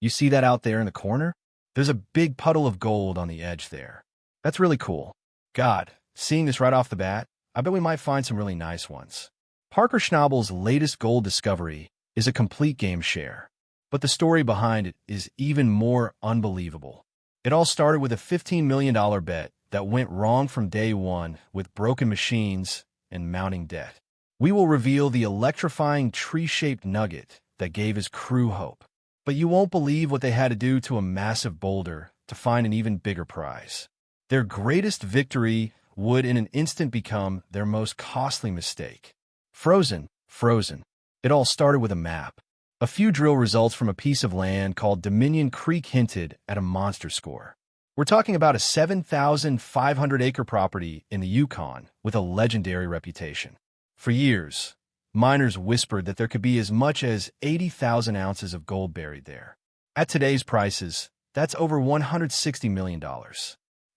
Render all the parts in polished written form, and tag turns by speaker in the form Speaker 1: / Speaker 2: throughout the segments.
Speaker 1: You see that out there in the corner? There's a big puddle of gold on the edge there. That's really cool. God, seeing this right off the bat, I bet we might find some really nice ones. Parker Schnabel's latest gold discovery is a complete game share. But the story behind it is even more unbelievable. It all started with a $15 million bet that went wrong from day one with broken machines and mounting debt. We will reveal the electrifying tree-shaped nugget that gave his crew hope. But you won't believe what they had to do to a massive boulder to find an even bigger prize. Their greatest victory would in an instant become their most costly mistake. Frozen. It all started with a map. A few drill results from a piece of land called Dominion Creek hinted at a monster score. We're talking about a 7,500-acre property in the Yukon with a legendary reputation. For years, miners whispered that there could be as much as 80,000 ounces of gold buried there. At today's prices, that's over $160 million.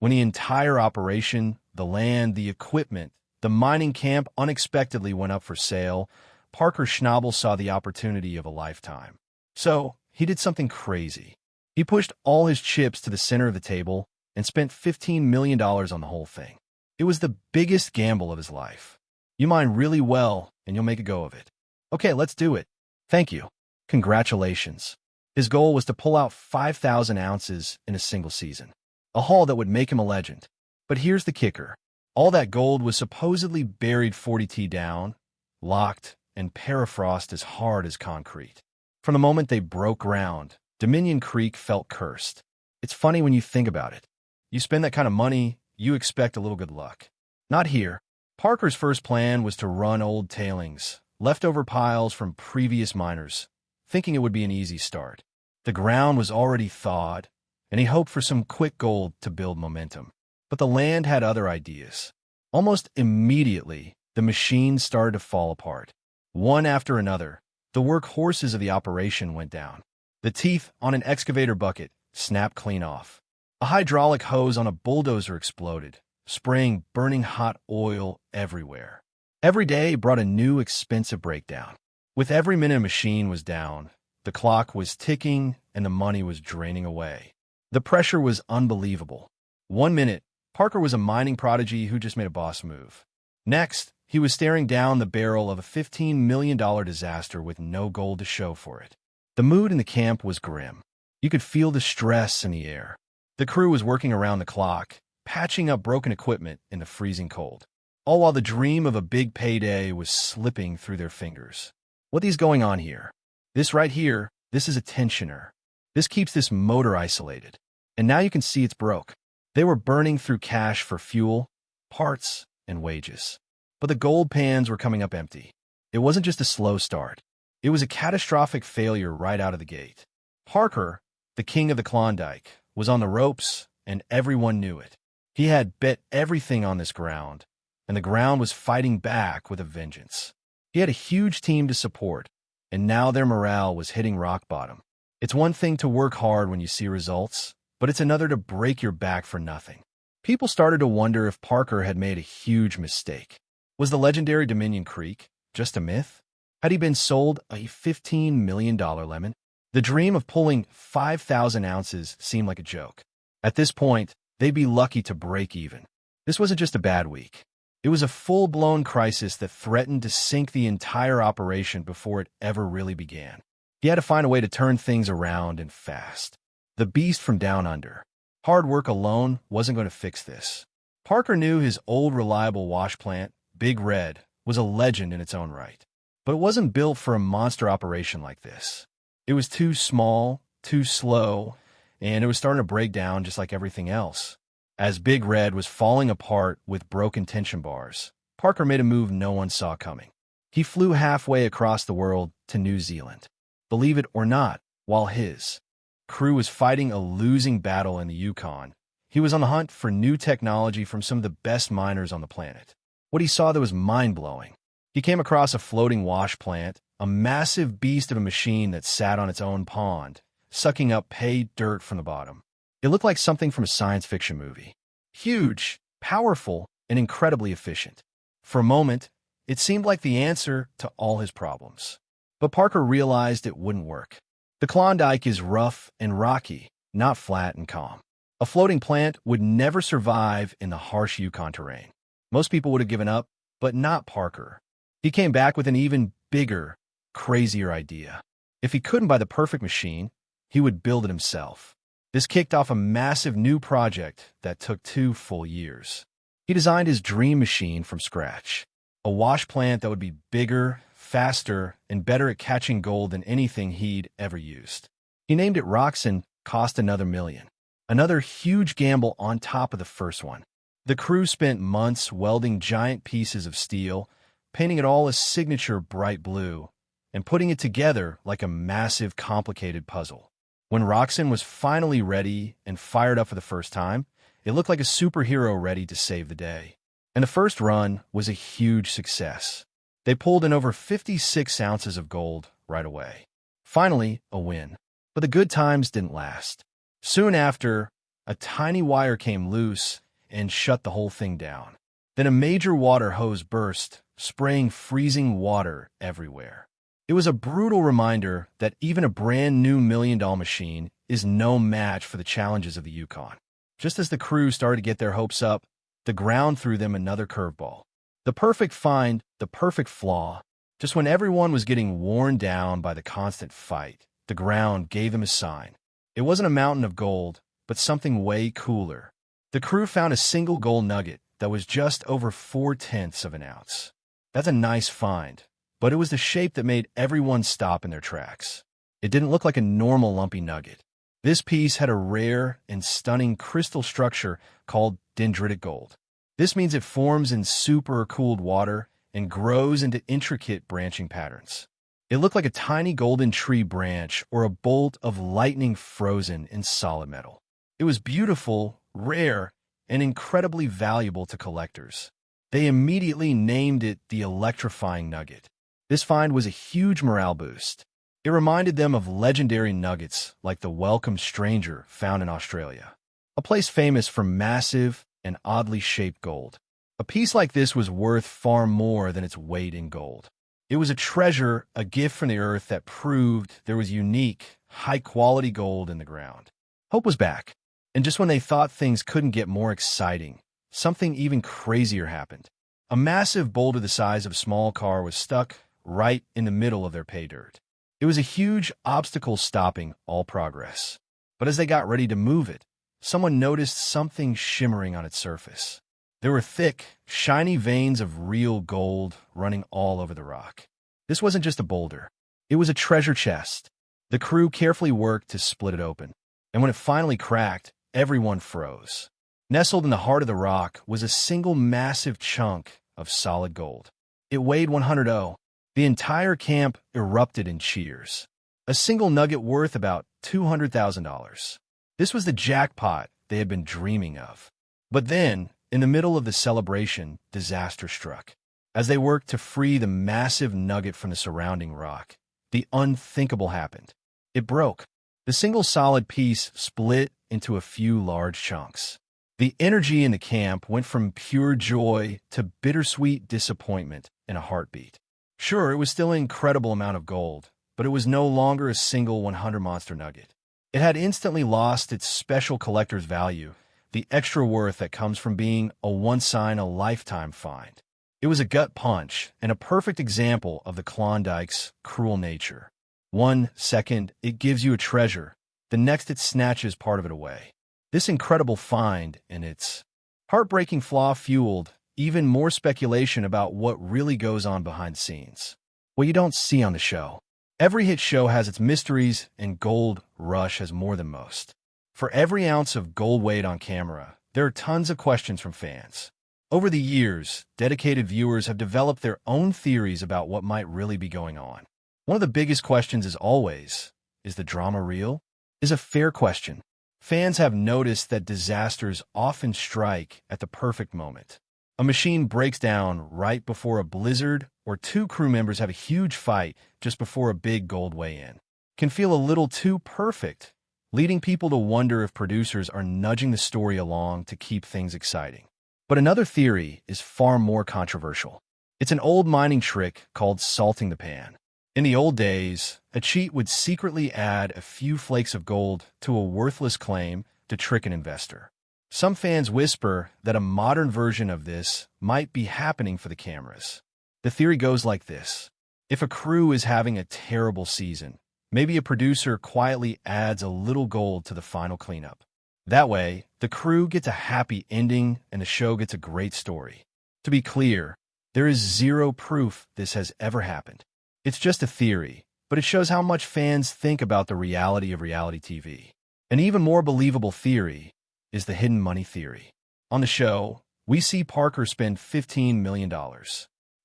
Speaker 1: When the entire operation, the land, the equipment, the mining camp unexpectedly went up for sale, Parker Schnabel saw the opportunity of a lifetime. So, he did something crazy. He pushed all his chips to the center of the table and spent $15 million on the whole thing. It was the biggest gamble of his life. You mine really well, and you'll make a go of it. Okay, let's do it. Thank you. Congratulations. His goal was to pull out 5,000 ounces in a single season, a haul that would make him a legend. But here's the kicker. All that gold was supposedly buried 40 t down, locked, and permafrost as hard as concrete. From the moment they broke ground, Dominion Creek felt cursed. It's funny when you think about it. You spend that kind of money, you expect a little good luck. Not here. Parker's first plan was to run old tailings, leftover piles from previous miners, thinking it would be an easy start. The ground was already thawed, and he hoped for some quick gold to build momentum. But the land had other ideas. Almost immediately, the machines started to fall apart. One after another, the workhorses of the operation went down. The teeth on an excavator bucket snapped clean off. A hydraulic hose on a bulldozer exploded, spraying burning hot oil everywhere. Every day brought a new expensive breakdown. With every minute a machine was down, the clock was ticking and the money was draining away. The pressure was unbelievable. One minute, Parker was a mining prodigy who just made a boss move. Next, he was staring down the barrel of a $15 million disaster with no gold to show for it. The mood in the camp was grim. You could feel the stress in the air. The crew was working around the clock, patching up broken equipment in the freezing cold, all while the dream of a big payday was slipping through their fingers. What is going on here? This right here, this is a tensioner. This keeps this motor isolated. And now you can see it's broke. They were burning through cash for fuel, parts, and wages. But the gold pans were coming up empty. It wasn't just a slow start. It was a catastrophic failure right out of the gate. Parker, the king of the Klondike, was on the ropes, and everyone knew it. He had bet everything on this ground, and the ground was fighting back with a vengeance. He had a huge team to support, and now their morale was hitting rock bottom. It's one thing to work hard when you see results, but it's another to break your back for nothing. People started to wonder if Parker had made a huge mistake. Was the legendary Dominion Creek just a myth? Had he been sold a $15 million lemon? The dream of pulling 5,000 ounces seemed like a joke. At this point, they'd be lucky to break even. This wasn't just a bad week. It was a full-blown crisis that threatened to sink the entire operation before it ever really began. He had to find a way to turn things around and fast. The beast from down under. Hard work alone wasn't going to fix this. Parker knew his old reliable wash plant, Big Red, was a legend in its own right. But it wasn't built for a monster operation like this. It was too small, too slow, and it was starting to break down just like everything else. As Big Red was falling apart with broken tension bars, Parker made a move no one saw coming. He flew halfway across the world to New Zealand. Believe it or not, while his crew was fighting a losing battle in the Yukon, he was on the hunt for new technology from some of the best miners on the planet. What he saw there was mind-blowing. He came across a floating wash plant, a massive beast of a machine that sat on its own pond, sucking up paid dirt from the bottom. It looked like something from a science fiction movie. Huge, powerful, and incredibly efficient. For a moment, it seemed like the answer to all his problems. But Parker realized it wouldn't work. The Klondike is rough and rocky, not flat and calm. A floating plant would never survive in the harsh Yukon terrain. Most people would have given up, but not Parker. He came back with an even bigger, crazier idea. If he couldn't buy the perfect machine, he would build it himself. This kicked off a massive new project that took 2 full years. He designed his dream machine from scratch. A wash plant that would be bigger, faster, and better at catching gold than anything he'd ever used. He named it Rocks and cost another $1 million. Another huge gamble on top of the first one. The crew spent months welding giant pieces of steel, painting it all a signature bright blue, and putting it together like a massive, complicated puzzle. When Roxanne was finally ready and fired up for the first time, it looked like a superhero ready to save the day. And the first run was a huge success. They pulled in over 56 ounces of gold right away. Finally, a win. But the good times didn't last. Soon after, a tiny wire came loose and shut the whole thing down. Then a major water hose burst, spraying freezing water everywhere. It was a brutal reminder that even a brand new $1 million machine is no match for the challenges of the Yukon. Just as the crew started to get their hopes up, the ground threw them another curveball. The perfect find, the perfect flaw. Just when everyone was getting worn down by the constant fight, the ground gave them a sign. It wasn't a mountain of gold, but something way cooler. The crew found a single gold nugget that was just over 0.4 of an ounce. That's a nice find, but it was the shape that made everyone stop in their tracks. It didn't look like a normal lumpy nugget. This piece had a rare and stunning crystal structure called dendritic gold. This means it forms in super-cooled water and grows into intricate branching patterns. It looked like a tiny golden tree branch or a bolt of lightning frozen in solid metal. It was beautiful, rare, and incredibly valuable to collectors. They immediately named it the electrifying nugget. This find was a huge morale boost. It reminded them of legendary nuggets like the Welcome Stranger found in Australia, a place famous for massive and oddly shaped gold. A piece like this was worth far more than its weight in gold. It was a treasure, a gift from the earth that proved there was unique, high-quality gold in the ground. Hope was back, and just when they thought things couldn't get more exciting, something even crazier happened. A massive boulder the size of a small car was stuck right in the middle of their pay dirt. It was a huge obstacle stopping all progress. But as they got ready to move it, someone noticed something shimmering on its surface. There were thick, shiny veins of real gold running all over the rock. This wasn't just a boulder. It was a treasure chest. The crew carefully worked to split it open, and when it finally cracked, everyone froze. Nestled in the heart of the rock was a single massive chunk of solid gold. It weighed 100 O. The entire camp erupted in cheers. A single nugget worth about $200,000. This was the jackpot they had been dreaming of. But then, in the middle of the celebration, disaster struck. As they worked to free the massive nugget from the surrounding rock, the unthinkable happened. It broke. The single solid piece split into a few large chunks. The energy in the camp went from pure joy to bittersweet disappointment in a heartbeat. Sure, it was still an incredible amount of gold, but it was no longer a single 100 monster nugget. It had instantly lost its special collector's value, the extra worth that comes from being a once-in-a-lifetime find. It was a gut punch and a perfect example of the Klondike's cruel nature. 1 second, it gives you a treasure. The next, it snatches part of it away. This incredible find and its heartbreaking flaw fueled even more speculation about what really goes on behind the scenes. What you don't see on the show. Every hit show has its mysteries, and Gold Rush has more than most. For every ounce of gold weight on camera, there are tons of questions from fans. Over the years, dedicated viewers have developed their own theories about what might really be going on. One of the biggest questions is always, is the drama real? Is a fair question. Fans have noticed that disasters often strike at the perfect moment. A machine breaks down right before a blizzard, or 2 crew members have a huge fight just before a big gold weigh-in. Can feel a little too perfect, leading people to wonder if producers are nudging the story along to keep things exciting. But another theory is far more controversial. It's an old mining trick called salting the pan. In the old days, a cheat would secretly add a few flakes of gold to a worthless claim to trick an investor. Some fans whisper that a modern version of this might be happening for the cameras. The theory goes like this. If a crew is having a terrible season, maybe a producer quietly adds a little gold to the final cleanup. That way, the crew gets a happy ending and the show gets a great story. To be clear, there is zero proof this has ever happened. It's just a theory, but it shows how much fans think about the reality of reality TV. An even more believable theory is the hidden money theory. On the show, we see Parker spend $15 million.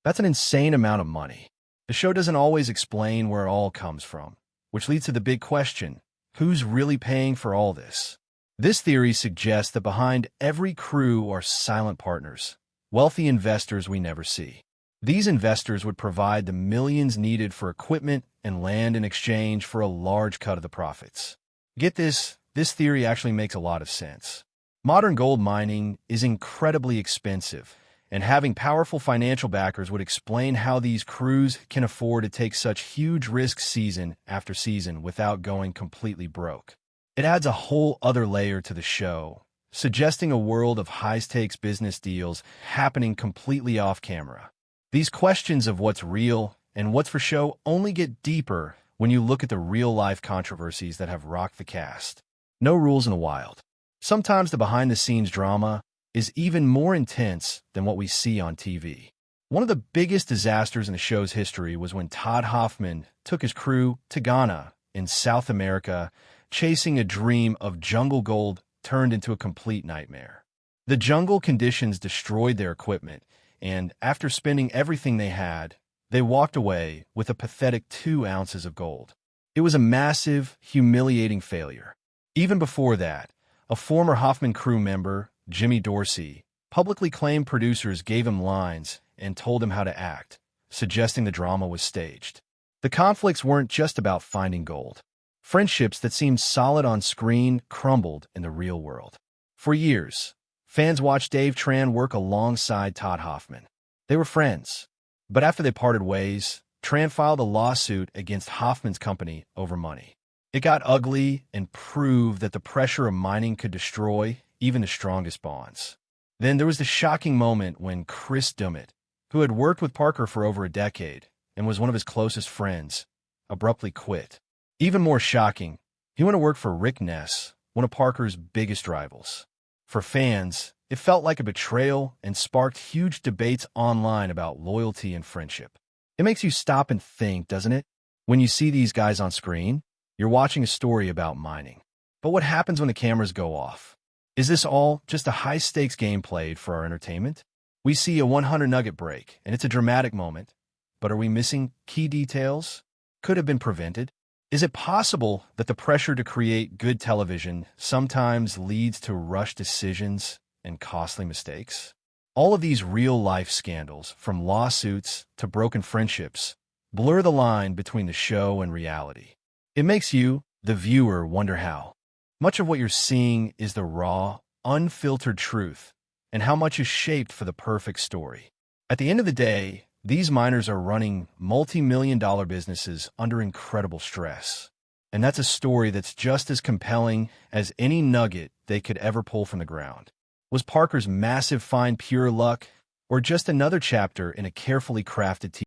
Speaker 1: That's an insane amount of money. The show doesn't always explain where it all comes from, which leads to the big question, who's really paying for all this? This theory suggests that behind every crew are silent partners, wealthy investors we never see. These investors would provide the millions needed for equipment and land in exchange for a large cut of the profits. Get this theory actually makes a lot of sense. Modern gold mining is incredibly expensive, and having powerful financial backers would explain how these crews can afford to take such huge risks season after season without going completely broke. It adds a whole other layer to the show, suggesting a world of high-stakes business deals happening completely off camera. These questions of what's real and what's for show only get deeper when you look at the real-life controversies that have rocked the cast. No rules in the wild. Sometimes the behind-the-scenes drama is even more intense than what we see on TV. One of the biggest disasters in the show's history was when Todd Hoffman took his crew to Ghana in South America, chasing a dream of jungle gold turned into a complete nightmare. The jungle conditions destroyed their equipment, and after spending everything they had, they walked away with a pathetic 2 ounces of gold. It was a massive, humiliating failure. Even before that, a former Hoffman crew member, Jimmy Dorsey, publicly claimed producers gave him lines and told him how to act, suggesting the drama was staged. The conflicts weren't just about finding gold. Friendships that seemed solid on screen crumbled in the real world. For years, fans watched Dave Tran work alongside Todd Hoffman. They were friends. But after they parted ways, Tran filed a lawsuit against Hoffman's company over money. It got ugly and proved that the pressure of mining could destroy even the strongest bonds. Then there was the shocking moment when Chris Dummett, who had worked with Parker for over a decade and was one of his closest friends, abruptly quit. Even more shocking, he went to work for Rick Ness, one of Parker's biggest rivals. For fans, it felt like a betrayal and sparked huge debates online about loyalty and friendship. It makes you stop and think, doesn't it? When you see these guys on screen, you're watching a story about mining. But what happens when the cameras go off? Is this all just a high-stakes game played for our entertainment? We see a 100 nugget break, and it's a dramatic moment. But are we missing key details? Could have been prevented? Is it possible that the pressure to create good television sometimes leads to rushed decisions and costly mistakes? All of these real-life scandals, from lawsuits to broken friendships, blur the line between the show and reality. It makes you, the viewer, wonder how much of what you're seeing is the raw, unfiltered truth, and how much is shaped for the perfect story. At the end of the day, these miners are running multi-million-dollar businesses under incredible stress. And that's a story that's just as compelling as any nugget they could ever pull from the ground. Was Parker's massive find pure luck, or just another chapter in a carefully crafted